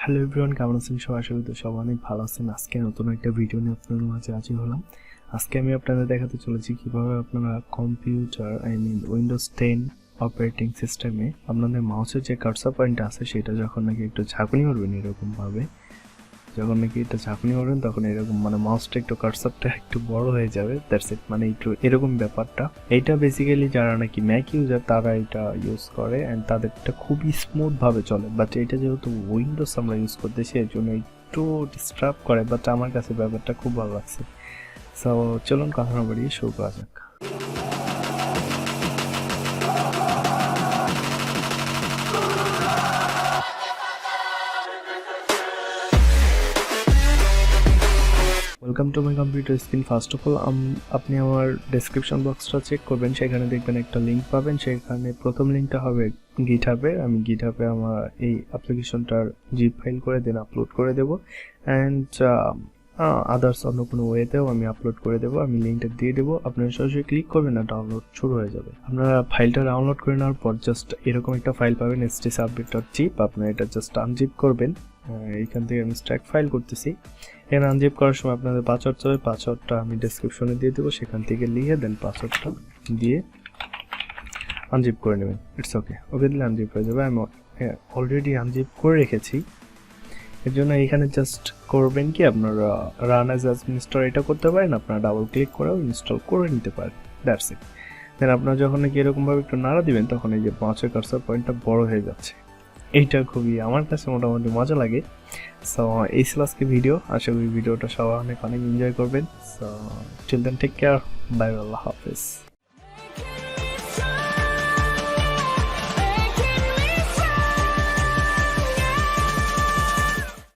Hello everyone, কেমন আছেন সবাই? আশা করি সবাই অনেক ভালো আছেন। আজকে নতুন একটা ভিডিও নিয়ে আপনাদের মাঝে হাজির হলাম। আজকে আমি আপনাদের দেখাতে চলেছি কিভাবে আপনারা কম্পিউটার উইন্ডোজ 10 অপারেটিং সিস্টেমে আপনাদের মাউসের যে কার্সার পয়েন্ট আছে সেটা যখন নাকি একটু ঝাঁকুনি মারবেন এরকমভাবে, যখন নাকি এটা ঝাঁকুনি মারবেন তখন এরকম মাউসটা একটু কার্সারটা একটু বড় হয়ে যাবে। দ্যাটস ইট, একটু এরকম ব্যাপারটা। এইটা বেসিক্যালি যারা নাকি ম্যাক ইউজার তারা এটা ইউজ করে অ্যান্ড তাদেরটা খুবই স্মুথ ভাবে চলে। বাট এটা যেহেতু উইন্ডোজ আমরা ইউজ করতেছি এর জন্য একটু ডিস্টার্ব করে, বাট আমার কাছে ব্যাপারটা খুব ভালো লাগছে। সো চলুন কথা না বাড়িয়ে শুরু করা যাক। Welcome to my computer screen. First of all আপনি আমার ডেসক্রিপশন বক্সটা চেক করবেন, সেখানে দেখবেন একটা লিঙ্ক পাবেন। সেখানে প্রথম লিঙ্কটা হবে গিটহাবে। আমি গিটহাবে আমার এই অ্যাপ্লিকেশনটার জিপ ফাইল করে দেন আপলোড করে দেবো, অ্যান্ড আদার্স অন্য কোনো ওয়েতেও আমি আপলোড করে দেবো। আমি লিঙ্কটা দিয়ে দেবো, আপনারা সরাসরি ক্লিক করবেন না, ডাউনলোড শুরু হয়ে যাবে। আপনারা ফাইলটা ডাউনলোড করে নেওয়ার পর জাস্ট এরকম একটা ফাইল পাবেন stsabbir.zip। আপনারা এটা জাস্ট আনজিপ করবেন। এইখান থেকে আমি স্ট্যাক ফাইল করতেছি। এখানে আনজিপ করার সময় আপনাদের পাসওয়ার্ড চাবে, পাসওয়ার্ডটা আমি ডেসক্রিপশনে দিয়ে দেবো, সেখান থেকে লিখে দেন পাসওয়ার্ডটা দিয়ে আনজিপ করে নেবেন। ইটস ওকে দিলে আনজিপ হয়ে যাবে। আমি অলরেডি আনজিপ করে রেখেছি। এর জন্য এখানে জাস্ট করবেন কি, আপনারা রান অ্যাজ অ্যাডমিনিস্ট্রেটর এটা করতে পারেন, আপনারা ডাবল ক্লিক করেও ইনস্টল করে নিতে পারেন। That's it. দেন আপনারা যখন নাকি এরকমভাবে একটু নাড়া দিবেন তখন এই যে মাউসের কার্সার পয়েন্টটা বড় হয়ে যাচ্ছে। এইটা খুবই আমার কাছে মোটামুটি মজা লাগে। সো এই ছিল আজকে ভিডিও। আশা করি ভিডিওটা সবাই অনেক এনজয় করবেন। So till then take care, bye, আল্লাহ হাফেজ।